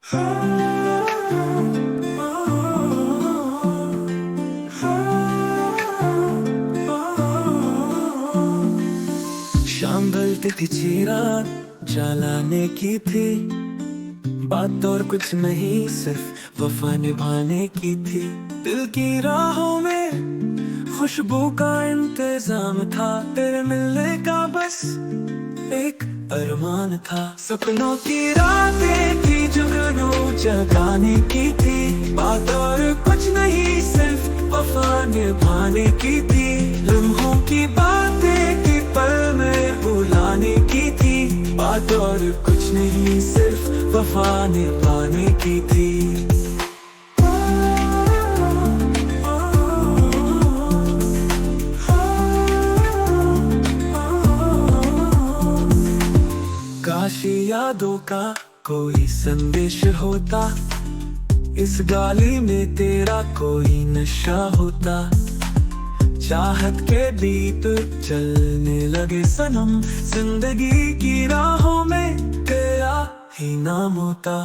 शाम ढलती थी चिराग जलाने की थी, बात और कुछ नहीं सिर्फ वफा निभाने की थी। दिल की राहों में खुशबू का इंतजाम था, तेरे मिलने का बस एक अरमान था। सपनों की रातें थी जुगनू जगाने की थी, बात और कुछ नहीं सिर्फ वफा निभाने की थी। लम्हों की बातें थी पल में बुलाने की थी, बात और कुछ नहीं सिर्फ वफा निभाने की थी। काशी यादों का कोई संदेश होता, इस गाली में तेरा कोई नशा होता। चाहत के दीप चलने लगे सनम, जिंदगी की राहों में तेरा ही नाम होता।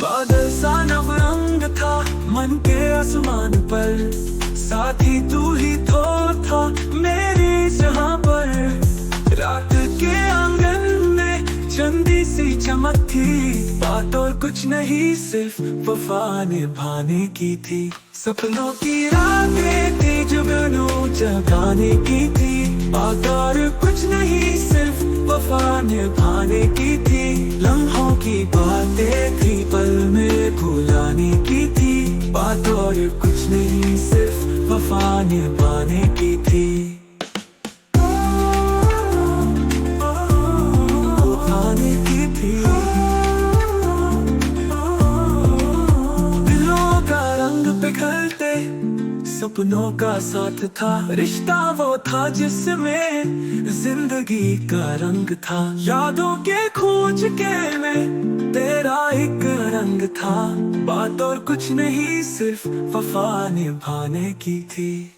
बादल सा नवरंग था मन के आसमान पर, साथी तू ही तो था मेरी जहां पर। रात के आंगन में चंदी सी चमक थी, बात और कुछ नहीं सिर्फ वफा निभाने की थी। सपनों की रातें थी जुगनू जगाने की थी, बात और कुछ नहीं सिर्फ वफा निभाने की थी। लम्हों की बातें थी पल में भुलाने की थी, बात और कुछ नहीं सिर्फ वफा निभाने की थी। दिलों का रंग पिघलते सपनों का साथ था, रिश्ता वो था जिसमें जिंदगी का रंग था। यादों के खोज के में तेरा एक रंग था, बात और कुछ नहीं सिर्फ वफा निभाने की थी।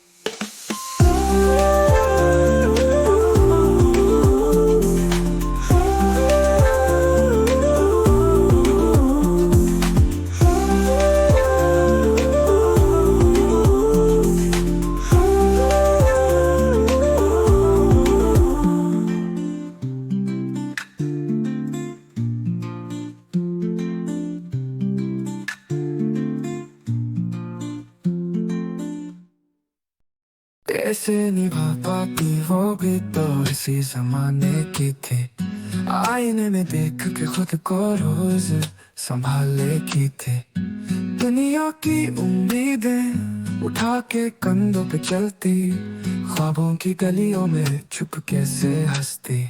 कैसे निभा पाती वो भी तो इसी जमाने की थी। आईने में देख के खुद को रोज संभाले की थी। दुनिया की उम्मीदें उठा के कंधों पे चलती, ख्वाबों की गलियों में छुप के से हंसती।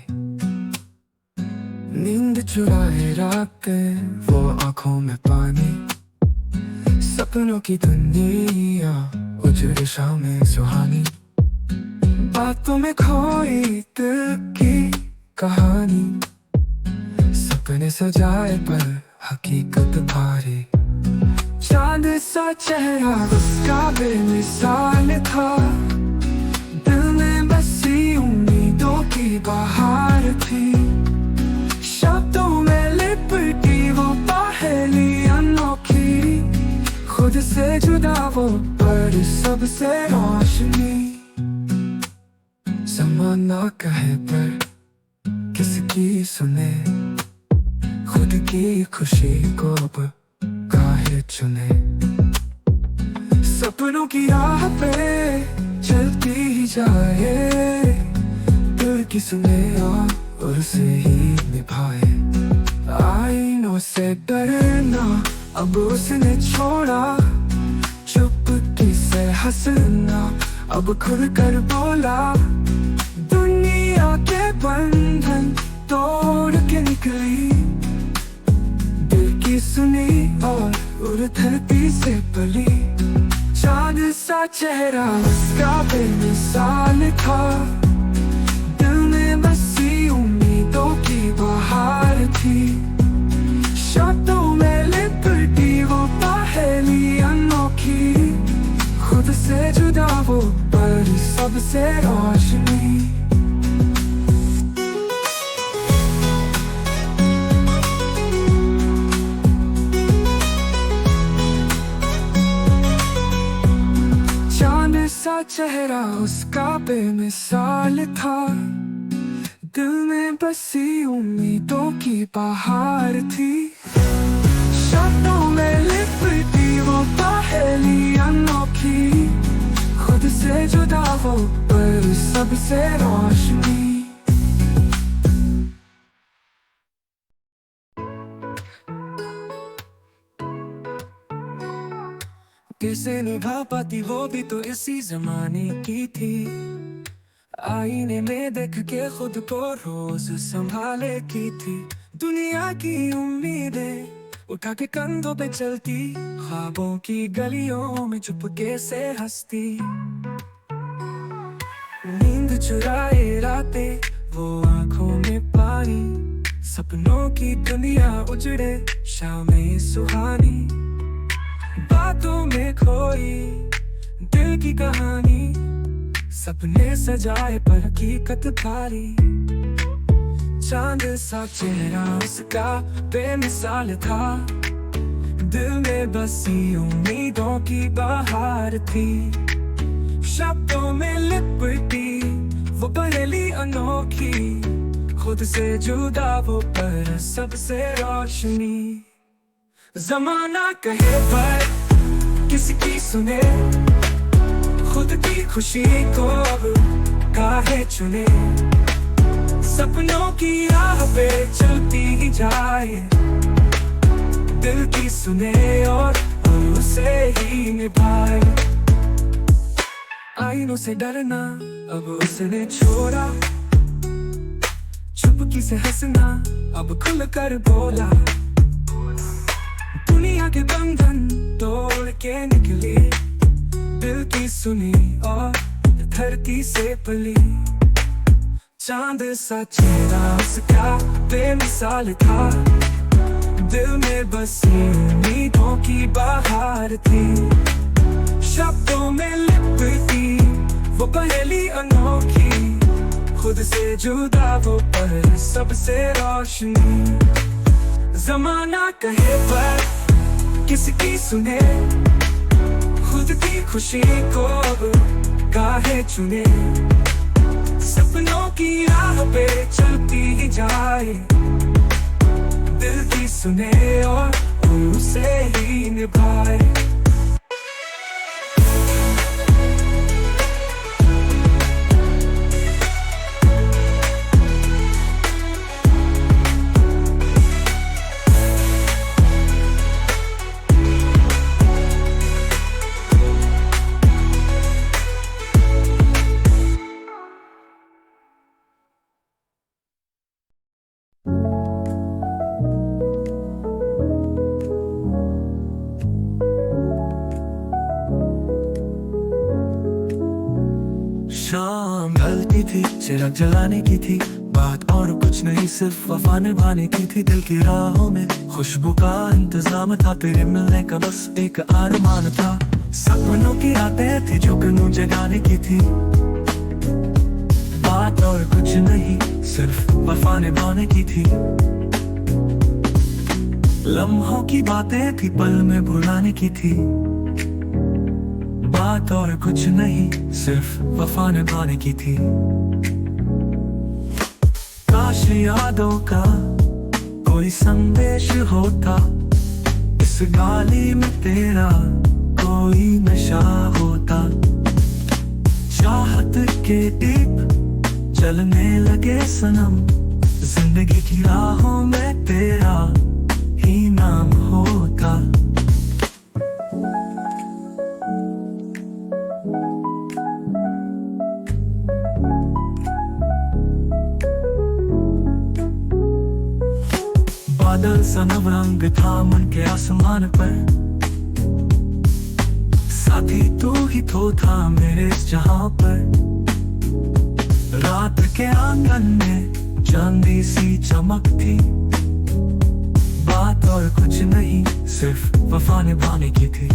नींद चुराए रातें वो आंखों में पानी, सपनों की दुनिया उजड़े शामें सुहानी। बातों में खोई दिल की कहानी, सपने सजाए पर हकीकत भारी। चांद सा चेहरा उसका बेमिसाल था, दिल में बसी उम्मीदों की बहार थी। शब्दों में लिपटी वो पहेली अनोखी, खुद से जुदा वो पर सबसे रोशनी। ज़माना कहे पर किसकी सुने, खुद की खुशी को अब काहे चुने। सपनों की राह पे चलती ही जाए, दिल की सुने और उसे ही निभाए। आईनों से डरना अब उसने छोड़ा, चुपकी से हंसना अब खुल कर बोला। दुनिया के बंधन तोड़ के निकली, दिल की सुनी और उड़ धरती से पली। चांद सा चेहरा उसका बेमिसाल था, दिल में बसी उम्मीदों की बहार थी। शब्दों में लिपटी वो पहेली अनोखी, खुद से जुदा वो पर सबसे रोशनी। सा चेहरा उसका बेमिसाल था, दिल में बसी उम्मीदों की बहार थी। शब्दों में लिपटी वो पहेली अनोखी, खुद से जुदा हो पर सबसे रोशनी। किसे निभा पाती वो भी तो इसी जमाने की थी, आईने में देख के खुद को रोज संभाले की थी। दुनिया की उम्मीदें उठा के कंधों पे चलती, ख्वाबों की गलियों में चुपके से हंसती। नींद चुराए रातें वो आंखों में पानी, सपनों की दुनिया उजड़े शामें सुहानी। बातों में खोई दिल की कहानी, सपने सजाए पर हकीकत भारी। चांद सा चेहरा उसका बेमिसाल था, दिल में बसी उम्मीदों की बहार थी। शब्दों में लिपटी वो पहेली अनोखी, खुद से जुदा वो पर सबसे रोशनी। जमाना कहे पर किसी की सुने, खुद की खुशी को अब काहे चुने। सपनों की राह पे चलती ही जाए, दिल की सुने और उसे ही निभाए। आईनों से डरना अब उसने छोड़ा, चुपकी से हंसना अब खुल कर बोला। दुनिया के बंधन तोड़ के निकली, दिल की सुनी और धरती से पली। चांद सा चेहरा उसका बेमिसाल था, दिल में बसी उम्मीदों की बहार थी। शब्दों में लिपटी वो पहेली अनोखी, खुद से जुदा वो पर सबसे रोशनी। जमाना कहे पर किसी की सुने, खुद की खुशी को अब काहे चुने। सपनों की राह पे चलती ही जाए, दिल की सुने और उसे ही निभाए। शाम ढलती थी, चिराग जलाने की थी, बात और कुछ नहीं सिर्फ वफा निभाने की थी। दिल की राहों में खुशबू का इंतजाम था, तेरे मिलने का बस एक अरमान था। सपनों की रातें थी जो जुगनू जगाने की थी, बात और कुछ नहीं सिर्फ वफा निभाने की थी। लम्हों की बातें थी पल में भुलाने की थी, बात और कुछ नहीं सिर्फ वफा निभाने की थी। काश यादों का कोई संदेश होता, इस गाली में तेरा कोई नशा होता। चाहत के दीप जलने लगे सनम, जिंदगी की राहों में तेरा ही नाम होता। बादल सा नवरंग था मन के आसमान पर, साथी तू ही तो था मेरे इस जहां पर। रात के आंगन में चांदी सी चमक थी, बात और कुछ नहीं सिर्फ वफा निभाने की थी।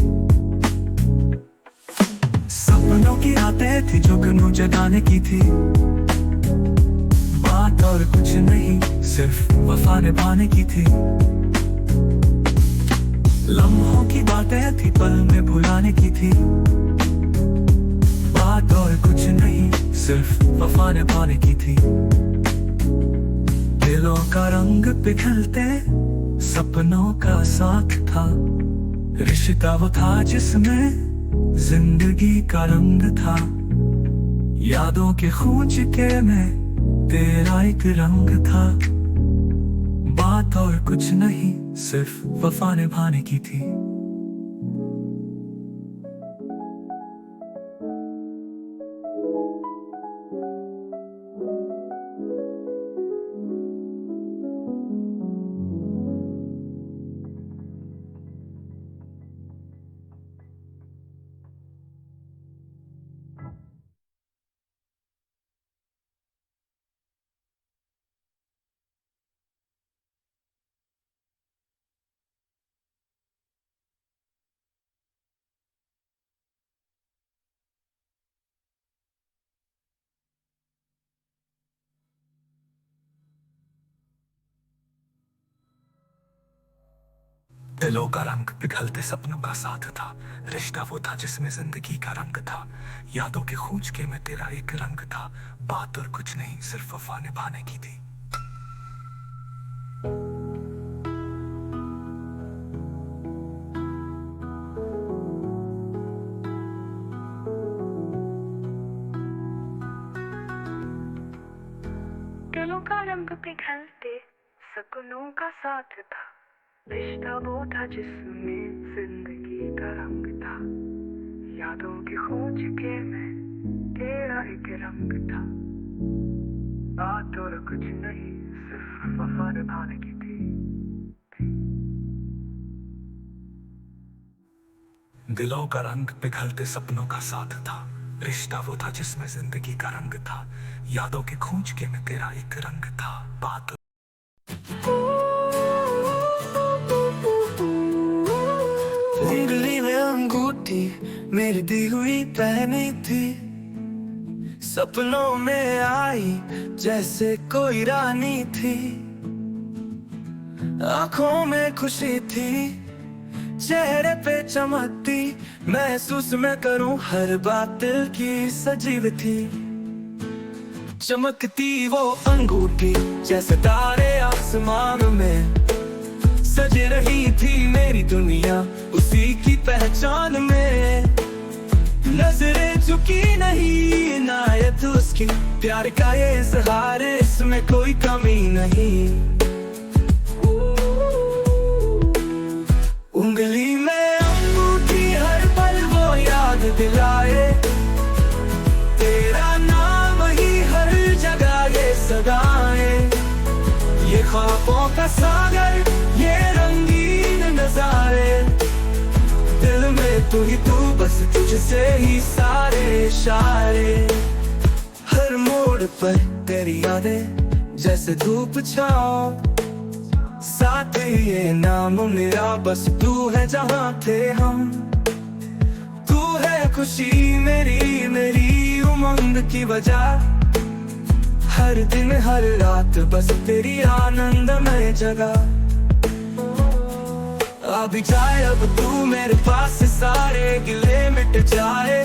सपनों की रातें थी जो जुगनू जगाने की थी, बात और कुछ नहीं सिर्फ वफा निभाने की थी। लम्हों की बातें थी पल में भुलाने की थी, और कुछ नहीं, सिर्फ वफा निभाने की थी। दिलों का रंग पिघलते सपनों का साथ था। रिश्ता वो था जिसमें जिंदगी का रंग था। यादों के खूंच के में तेरा एक रंग था। बात और कुछ नहीं, सिर्फ वफा निभाने की थी। दिलों का रंग पिघलते सपनों का साथ था। रिश्ता वो था जिसमें जिंदगी का रंग था। यादों के खूंच के में तेरा एक रंग था। बात और कुछ नहीं, सिर्फ वफा निभाने की थी। दिलों का रंग पिघलते सपनों का साथ था। रिश्ता वो था जिसमें जिंदगी का रंग था। यादों की खोज के में तेरा एक रंग था। बात और कुछ नहीं, सिर्फ वफा निभाने की थी। दिलों का रंग पिघलते सपनों का साथ था। रिश्ता वो था जिसमें जिंदगी का रंग था। यादों के खूंच के में तेरा एक रंग था। बात उंगली में अंगूठी मेरी दी हुई पहनी थी। सपनों में आई जैसे कोई रानी थी। आंखों में खुशी थी, चेहरे पे चमकती। महसूस मैं करूं हर बात दिल की सजीव थी। चमकती वो अंगूठी जैसे तारे आसमान में। सज रही थी मेरी दुनिया उसी की पहचान में। नजरें झुकी नहीं, इनायत उसकी। प्यार का ये इज़हार, इसमें कोई कमी नहीं। उंगली में अंगूठी हर पल वो याद दिलाए। तेरा नाम ही हर जगह ये सदाए। ये ख्वाबों का सागर, ये रंगीन नजारे। दिल में तू ही तू, बस तुझसे ही सारे इशारे। हर मोड़ पर तेरी यादें जैसे धूप छाओ। साथ ही ये नाम मेरा, बस तू है जहाँ थे हम। तू है खुशी मेरी, मेरी उमंग की वजह। हर दिन हर रात बस तेरी आनंदमय जगह। अभी जाए अब तू मेरे पास से, सारे गिले मिट जाए।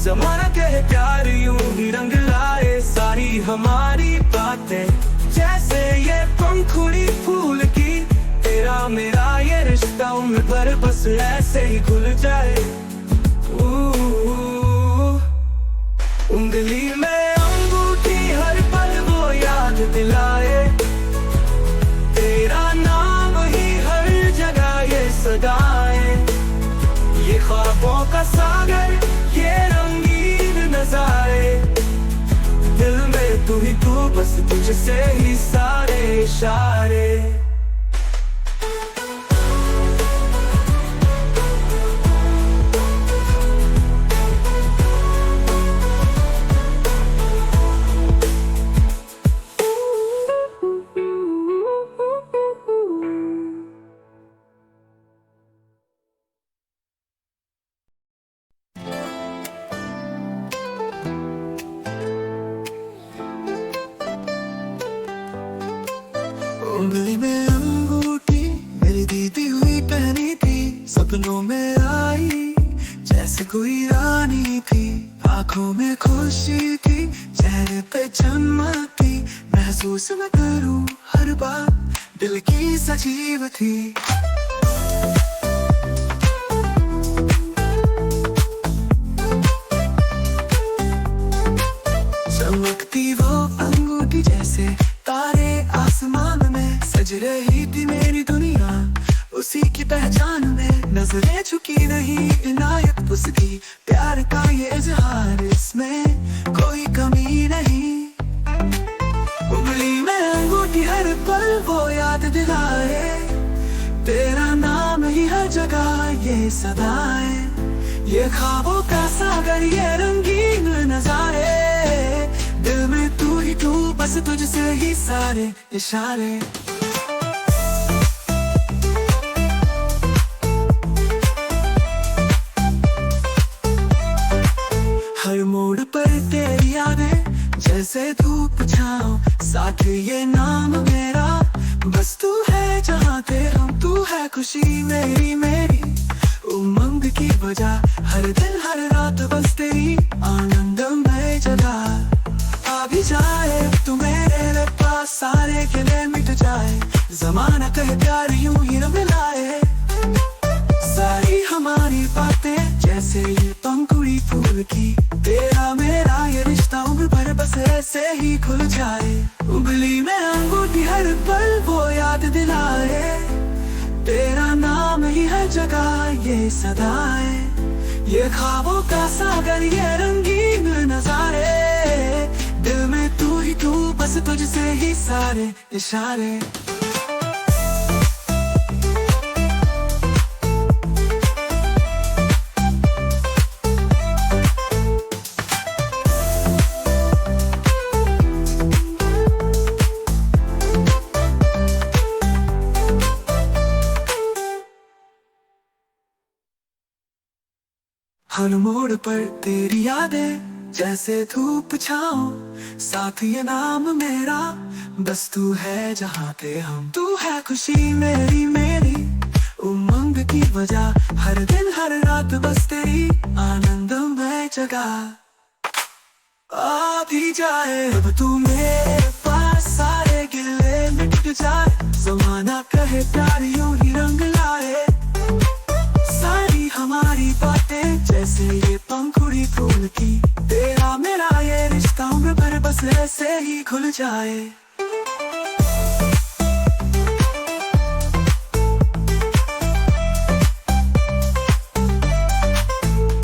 जमाना कहे प्यार यूं ही रंग लाए। सारी हमारी बातें जैसे ये पंखुड़ी फूल की। तेरा मेरा ये रिश्ता उम्र भर बस ऐसे ही खुल जाए। उंगली में अंगूठी हर पल वो याद दिलाए। तेरा नाम ही हर जगह ये सदाए। ये ख्वाबों का सागर, ये रंगीन नजारे। दिल में तू ही तू, बस तुझसे ही सारे इशारे। उंगली में अंगूठी मेरी दीदी हुई पहनी थी। सपनों में आई जैसे कोई रानी थी। आंखों में खुशी थी, चेहरे पे चमक थी, महसूस मैं करूं हर बात दिल की सजीव थी। चमकती वो अंगूठी जैसे तारे आसमान में, सज रही थी मेरी दुनिया उसी की पहचान में। नजरें झुकी नहीं इनायत उसकी, प्यार का ये इजहार, इसमें कोई कमी नहीं। उंगली में अंगूठी हर पल वो याद दिलाए, तेरा नाम ही हर जगह ये सदाएं। ये ख्वाबों का सागर ये रंगीन नजारे, दिल में तू ही तू, बस तुझसे ही सारे इशारे। हर मोड़ पर तेरी यादें जैसे धूप छाँव, साथ ये नाम मेरा, बस तू है जहाँ थे हम, तू है खुशी मेरी मेरी उमंग की वजह। हर दिन हर रात बस तेरी आनंदमय जगह। आ भी जाए तू मेरे पास, सारे गिले मिट जाए, जमाना कहे प्यार यूं ही न मिलाए। सारी हमारी बातें जैसे ये पंखुड़ी फूल की, तेरा मेरा ये रिश्ता उम्र भर बस ऐसे ही खुल जाए। उंगली में अंगूठी हर पल वो याद दिलाए, तेरा नाम ही हर जगह ये सदाएं। ये ख्वाबों का सागर ये रंगीन नजारे, दिल में तू ही तू, बस तुझसे ही सारे इशारे। हर मोड़ पर तेरी यादें जैसे धूप छाँव, साथ ये नाम मेरा, बस तू है जहाँ थे हम, तू है खुशी मेरी मेरी उमंग की वजह। हर दिन हर रात बस तेरी आनंदमय जगह। आ भी जाए अब तू मेरे पास, सारे गिले मिट जाए, जमाना कहे प्यार यूं ही रंग लाए। सारी हमारी बातें जैसे ये पंखुड़ी फूल की, तेरा मेरा ये रिश्ता उम्र भर बस ऐसे ही खुल जाए।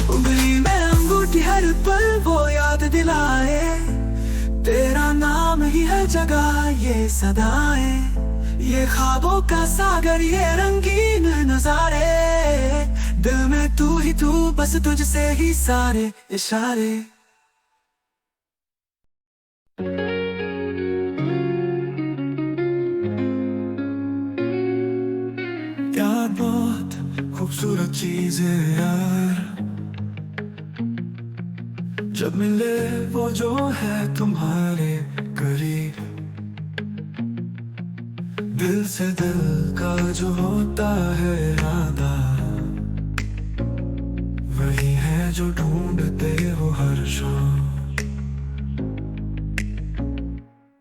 उंगली में अंगूठी हर पल वो याद दिलाए, तेरा नाम ही हर जगह ये सदाएं। ये ख्वाबों का सागर ये रंगीन नजारे, दिल में तू ही तू, बस तुझसे ही सारे इशारे। प्यार बहुत खूबसूरत चीज है यार, जब मिले वो जो है तुम्हारे करीब, दिल से दिल का जो होता है इरादा, वही है जो ढूंढते हो हर शाम।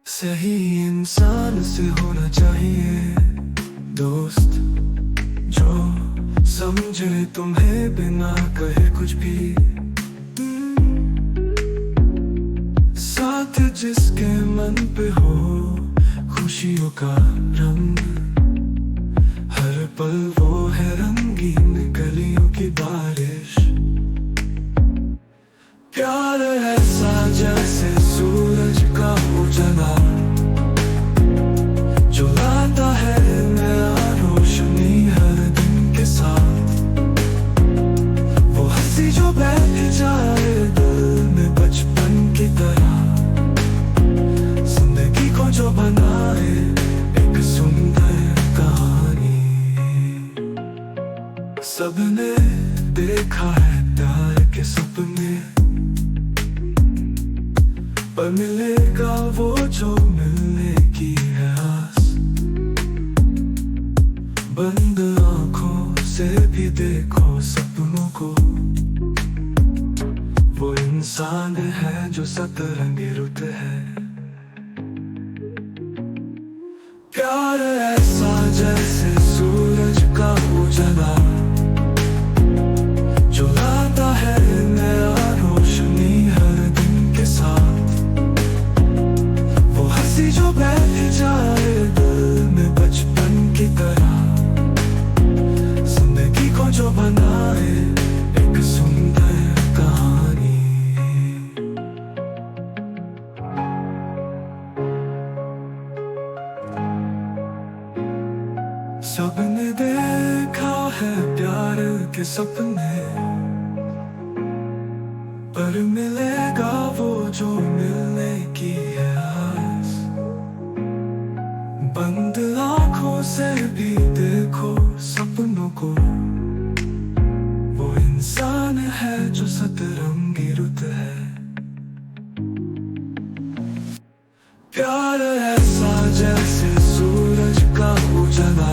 सही इंसान से होना चाहिए दोस्त, जो समझे तुम्हें बिना कहे कुछ भी, साथ जिसके मन पे हो खुशियों का रंग। हर पल वो है रंगीन गलियों की बारिश, प्यार ऐसा जैसे सूरज का उजाला, जो लाता है नया रोशनी हर दिन के साथ। वो हंसी जो बैठ जाए दिल में बचपन की तरह, जिंदगी को जो बनाए एक सुंदर कहानी। सबने देखा है प्यार के सपने, पर मिलेगा वो जो मिलने की है आस। बंद आंखों से भी देखो सपनों को, वो इंसान है जो सतरंगी रुत है। प्यार ऐसा जैसे सूरज का उजाला जो लाता है नया रोशनी हर दिन के साथ। वो हंसी जो बैठ जाए दिल में बचपन की तरह, जिंदगी को जो बनाए एक सुंदर कहानी। सबने देखा है प्यार के सपने, पर मिलेगा वो जो मिलने की है आस। बंद आँखों से भी देखो सपनों को, वो इंसान है जो सतरंगी रुत है। प्यार ऐसा जैसे सूरज का उजाला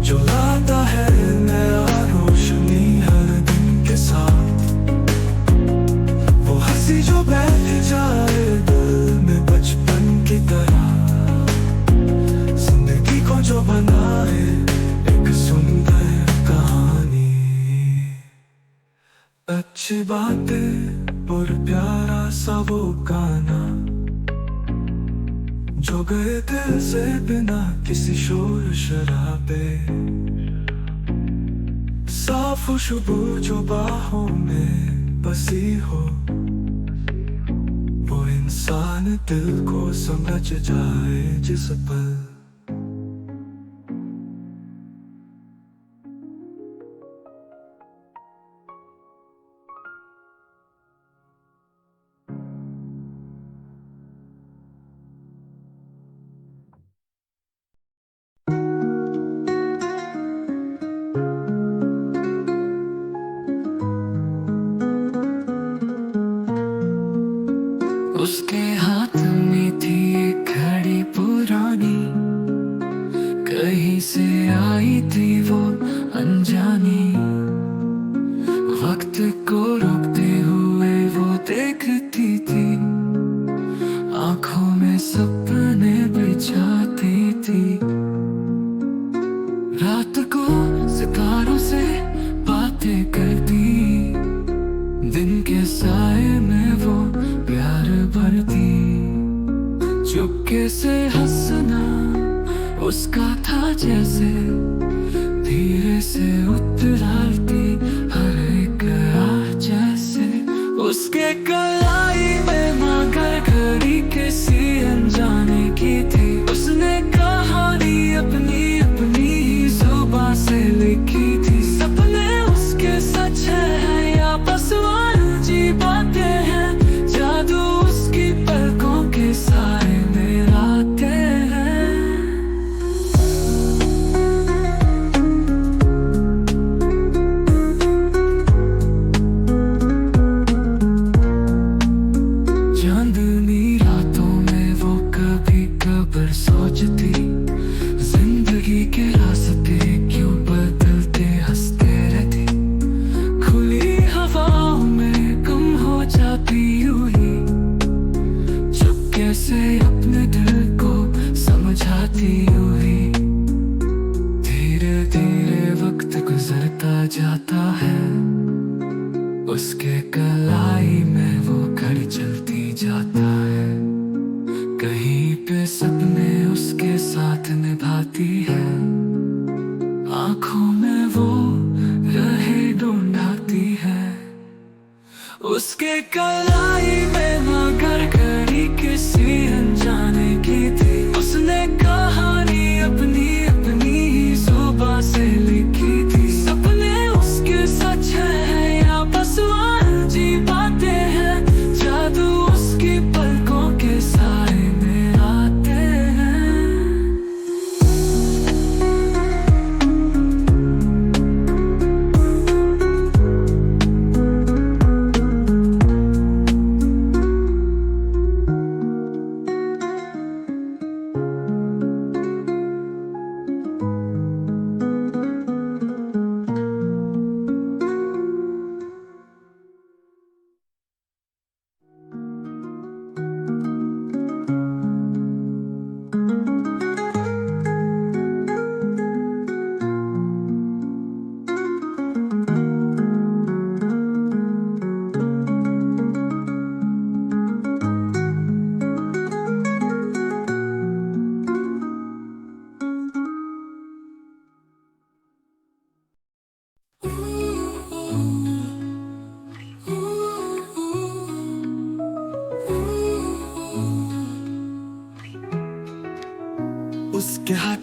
जो लाता है नया रोशनी हर दिन के साथ। वो हंसी जो बैठ जाए दिल में बचपन की तरह, जिंदगी को जो बनाए एक सुंदर कहानी। अच्छी बातें और प्यारा सा वो गाना जो गए दिल से बिना किसी शोर शराबे। साफ खुशबू जो बाहों में बसी हो, वो इंसान दिल को समझ जाए जिस पल। उसके हाथ में थी एक घड़ी पुरानी, कहीं से आई थी वो अनजानी। वक्त को रोकते हुए वो देखती थी, आंखों में सपने बिछाती थी। रात को सितारों से बातें करती, दिन के साए में वो प्यार भरती। चुपके से हंसना उसका था जैसे, धीरे से उतरती हर एक राह जैसे। उसके कलाई में मगर घड़ी किसी अनजाने की थी। उसने कहानी अपनी अपनी ही जुबां से लिखी थी। सपने उसके सच है या बस जी बातें हैं, जादू उसकी पलकों के साए में आते हैं। चांदनी रातों में वो कभी कबर सोचती, जिंदगी के रास्ते क्यों बदलते हंसते रहती। खुली हवाओं में गुम हो जाती यूं ही, चुपके से अपने दिल को समझाती यूं ही। धीरे धीरे वक्त गुजरता जाता है, उसके कलाई में वो घड़ी चलती जाता है। कहीं पे सपने उसके साथ निभाती है, आंखों में वो रहे ढूंढाती है। उसके कलाई में मगर घड़ी किसी अनजाने की थी। उसने कहानी अपनी अपनी ही जुबां से लिखी थी। सपने उसके सच है या बस जी बातें हैं, जादू उसकी पलकों के साए में आते हैं।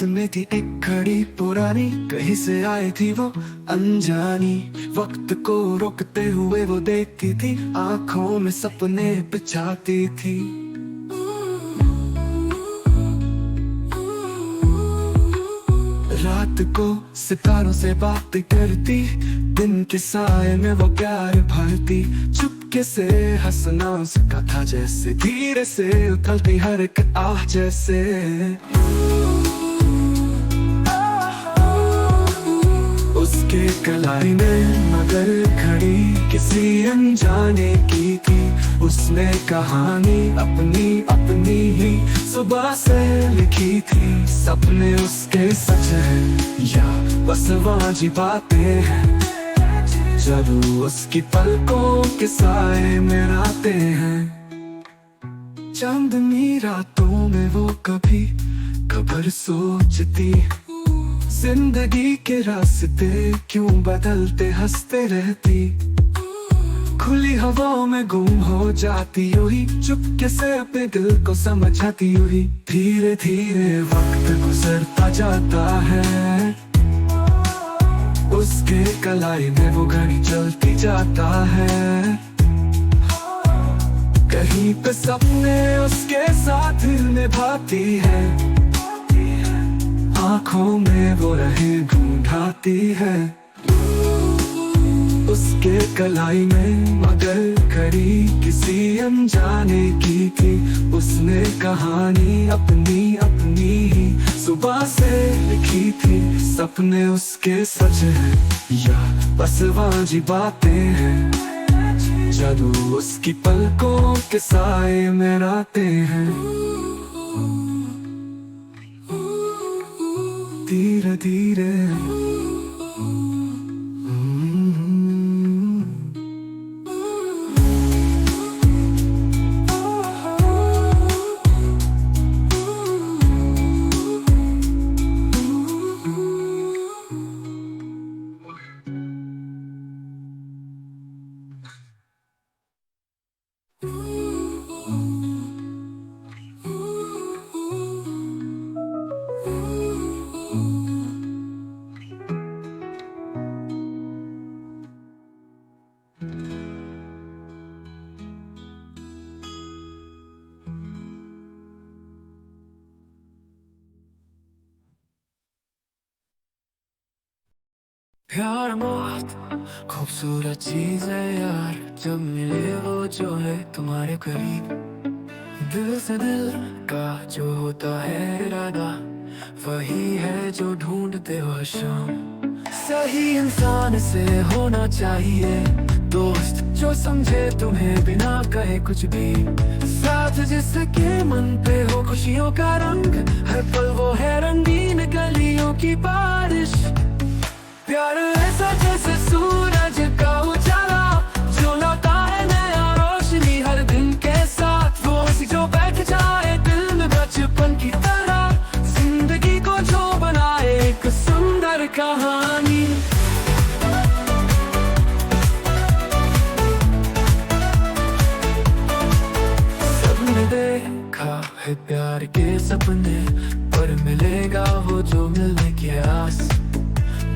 हाथ में थी एक घड़ी पुरानी, कहीं से आई थी वो अनजानी। वक्त को रोकते हुए वो देखती थी, आंखों में सपने बिछाती थी। रात को सितारों से बात करती, दिन के साए में वो प्यार भरती। चुपके से हंसना उसका था जैसे, धीरे से उथलती हर एक आह जैसे। उसके कलाई में मगर खड़ी किसी अनजाने की थी। उसने कहानी अपनी अपनी ही सुबह से लिखी थी। सपने उसके सच हैं या बस वाजी बातें हैं, जादू उसकी पलकों के साए में रातें हैं। चांदनी रातों में वो कभी खबर सोचती, जिंदगी के रास्ते क्यों बदलते हंसते रहती। खुली हवाओं में गुम हो जाती यूं ही, चुपके से अपने दिल को समझाती यूं ही। धीरे धीरे वक्त गुजरता जाता है, उसके कलाई में वो घड़ी चलती जाता है। कहीं पे सपने उसके साथ निभाती है, आंखों में वो रहे ढूंढाती है। उसके कलाई में मगर घड़ी किसी अनजाने की थी। उसने कहानी अपनी अपनी ही सुबह से लिखी थी। सपने उसके सच हैं या बस वाजी बातें हैं, जादू उसकी पलकों के साए में रातें हैं। धीरे धीरे प्यार बहुत खूबसूरत चीज है यार, जब मिले वो जो है तुम्हारे करीब। दिल से दिल का जो होता है इरादा, वही है जो ढूंढते हो हर शाम। सही इंसान से होना चाहिए दोस्त, जो समझे तुम्हें बिना कहे कुछ भी। साथ जिसके मन पे हो खुशियों का रंग, हर पल वो है रंगीन गलियों की बारिश। प्यार ऐसा जैसे सूरज का उजाला, जो लाता है नया रोशनी हर दिन के साथ। वो हंसी जो बैठ जाए दिल में बचपन की तरह, जिंदगी को जो बनाए एक सुंदर कहानी। सबने देखा है प्यार के सपने, पर मिलेगा वो जो मिलने की आस।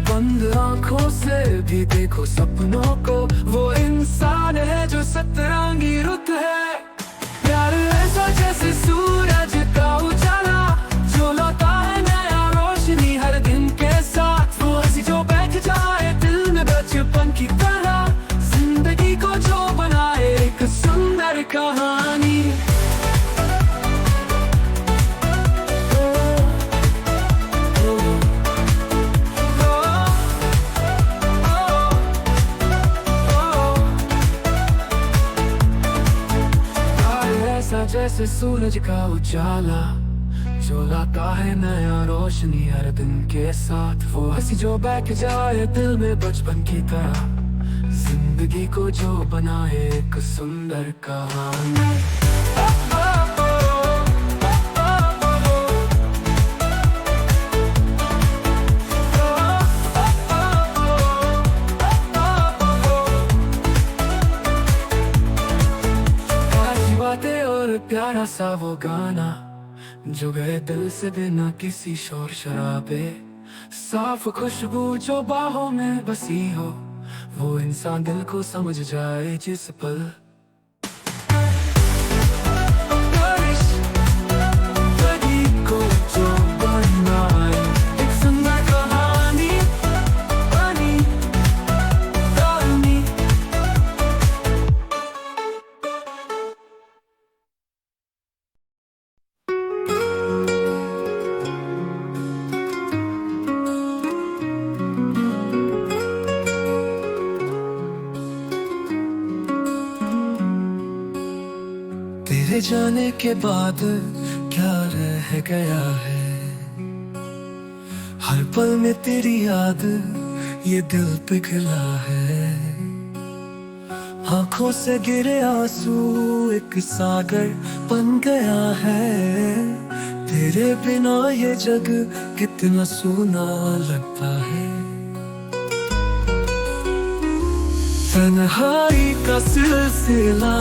बंद आंखों से भी देखो सपनों को, वो इंसान है जो सतरंगी रुत है। प्यार ऐसा जैसे सूरज का उजाला, जो लाता है नया रोशनी हर दिन के साथ। वो हंसी जो बैठ जाए दिल में बचपन की तरह, जिंदगी को जो बनाए एक सुंदर कहानी। जैसे सूरज का उजाला, जो लाता है नया रोशनी हर दिन के साथ। वो हंसी जो बैठ जाए दिल में बचपन की तरह, जिंदगी को जो बनाए एक सुंदर कहानी। प्यारा सा वो गाना जो गए दिल से बिना किसी शोर शराबे। साफ खुशबू जो बाहों में बसी हो, वो इंसान दिल को समझ जाए जिस पल। तेरे जाने के बाद क्या रह गया है, हर पल में तेरी याद ये दिल पिघला है। आंखों से गिरे आंसू एक सागर बन गया है। तेरे बिना ये जग कितना सूना लगता है। तन्हाई का सिलसिला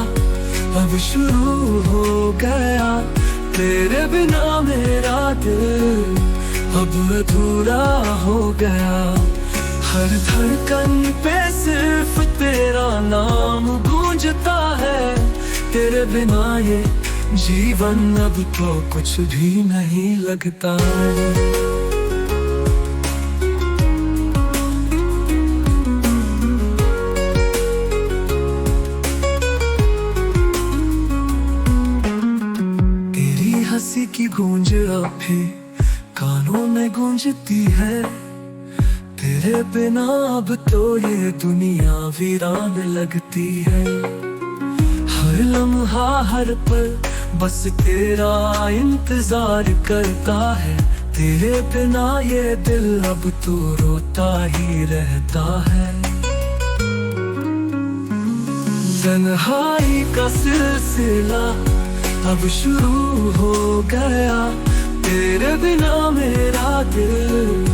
अब शुरू हो गया। तेरे बिना मेरा दिल अब अधूरा हो गया। हर धड़कन पे सिर्फ तेरा नाम गूंजता है। तेरे बिना ये जीवन अब तो कुछ भी नहीं लगता। हंसी की गूंज अब भी कानों में गूंजती है। तेरे बिना अब तो ये दुनिया वीरान लगती है। हर लम्हा हर पल बस तेरा इंतजार करता है। तेरे बिना ये दिल अब तो रोता ही रहता है। तन्हाई का सिलसिला अब शुरू हो गया। तेरे बिना मेरा दिल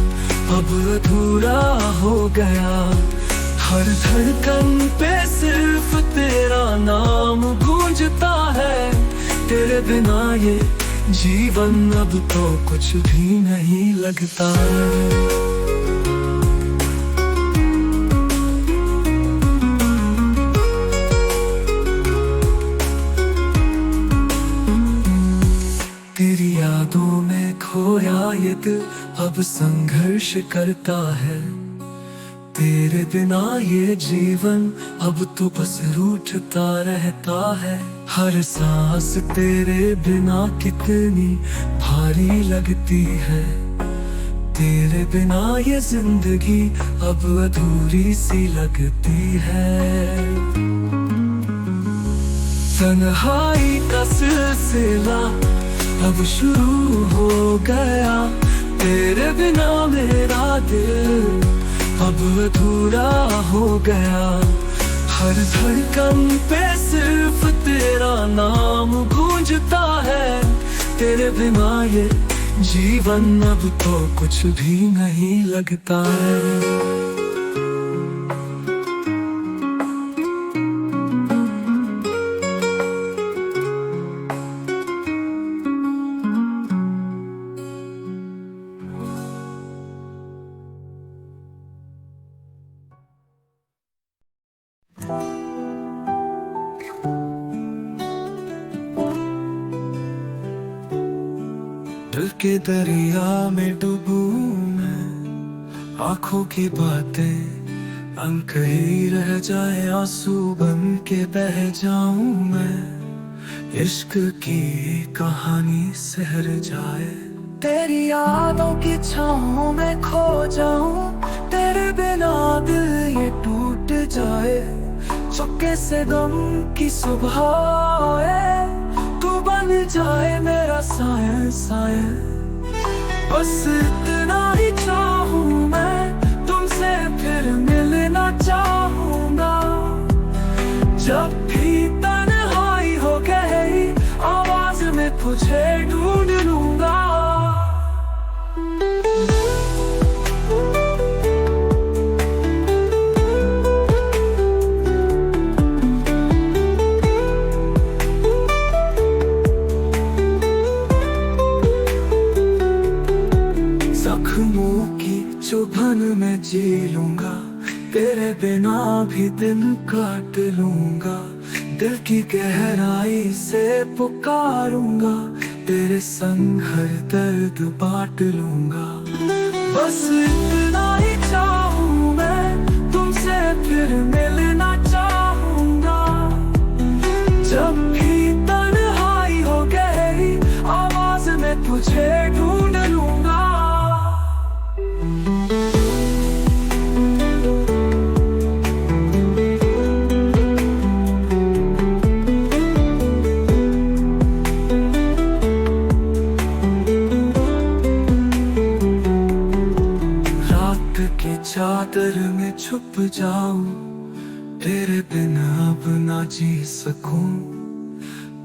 अब अधूरा हो गया। हर धड़कन पे सिर्फ तेरा नाम गूंजता है। तेरे बिना ये जीवन अब तो कुछ भी नहीं लगता। तेरी यादों में खोया ये दिल अब संघर्ष करता है। तेरे बिना ये जीवन अब तो बस रूठता रहता है। हर सांस तेरे बिना कितनी भारी लगती है। तेरे बिना ये जिंदगी अब अधूरी सी लगती है। तन्हाई का सिलसिला अब शुरू हो गया। तेरे बिना मेरा दिल अब अधूरा हो गया। हर धड़कन पे सिर्फ तेरा नाम गूंजता है। तेरे बिना ये जीवन अब तो कुछ भी नहीं लगता है। दिल के दरिया में डूबूं मैं, आंखों की बातें अंक ही रह जाए। आंसू बन के बह जाऊं मैं, इश्क की कहानी सहर जाए। तेरी यादों की छाहों में खो जाऊं, तेरे बिना दिल ये टूट जाए। चुपके से गम की सुबह आए, तू बन जाए मेरा साया साया। बस इतना ही चाहूं मैं, तुमसे फिर मिलना चाहूंगा। जब भी तन्हाई हो गई, आवाज में तुझे ढूंढ लूंगा। लूंगा, तेरे बिना भी दिन काट लूंगा। दिल की गहराई से पुकारूंगा, तेरे संग हर दर्द बांट लूंगा। बस इतना ही चाहूं मैं, तुमसे फिर मिलना चाहूंगा। जब भी तन्हाई हो गई, आवाज में तुझे ढूंढ लूंगा। चादर में छुप जाऊं, तेरे बिना अब ना जी सकूं।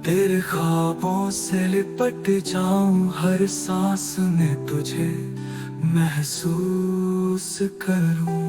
तेरे ख्वाबों से लिपट जाऊं, हर सांस में तुझे महसूस करूं।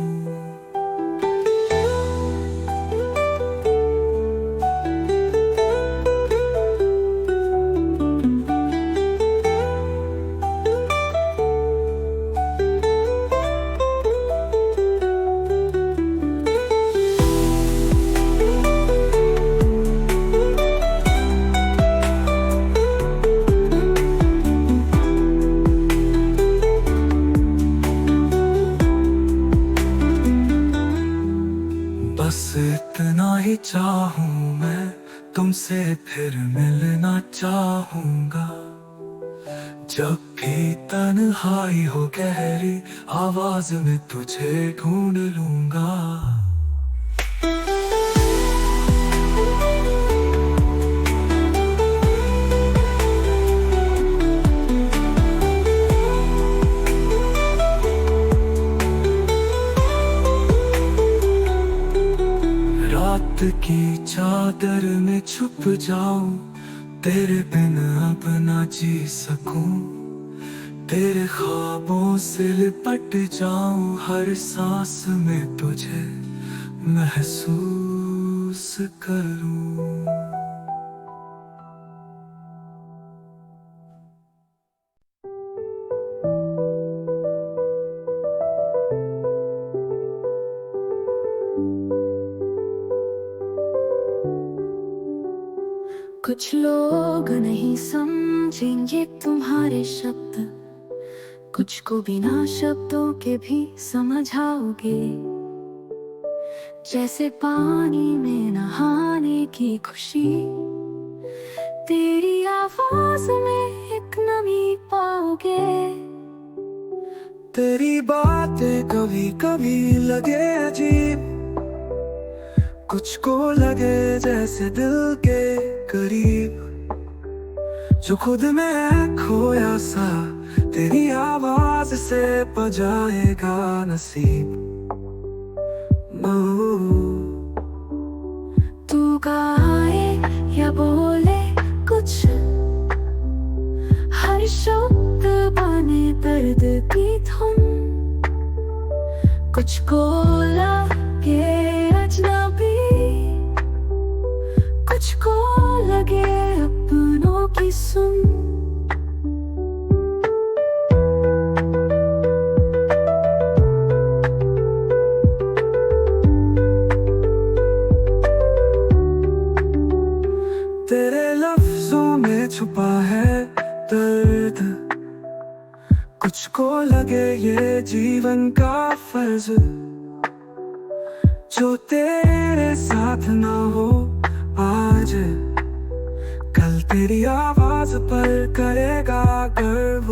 बस इतना ही चाहूं मैं, तुमसे फिर मिलना चाहूंगा। जब भी तन्हाई हो गहरी, आवाज में तुझे ढूंढ लूंगा। रात की चादर में छुप जाऊं, तेरे बिन अब ना जी सकूं। तेरे ख्वाबों से लिपट जाऊं, हर सांस में तुझे महसूस करूं। कुछ लोग नहीं समझेंगे तुम्हारे शब्द, कुछ को बिना शब्दों के भी समझाओगे। जैसे पानी में नहाने की खुशी, तेरी आवाज में एक नमी पाओगे। तेरी बातें कभी कभी लगे अजीब, कुछ को लगे जैसे दिल के करीब। जो खुद में खोया सा, तेरी आवाज से बजाएगा नसीब। तू गाए या बोले कुछ, हर शब्द बने दर्द की धुन। कुछ को लगे अजनबी, कुछ को लगे अपनों की सुन। तेरे लफ्जों में छुपा है दर्द, कुछ को लगे ये जीवन का फर्ज। जो तेरे साथ ना हो आज, कल तेरी आवाज पर करेगा गर्व।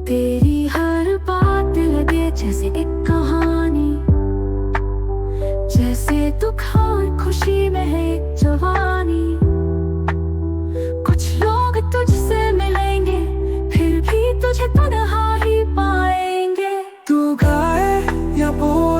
तेरी हर बात लगे जैसे एक कहानी, जैसे दुख और खुशी में है एक जवानी। कुछ लोग तुझसे मिलेंगे, फिर भी तुझे तन्हा ही पाएंगे। तू गाए या बोले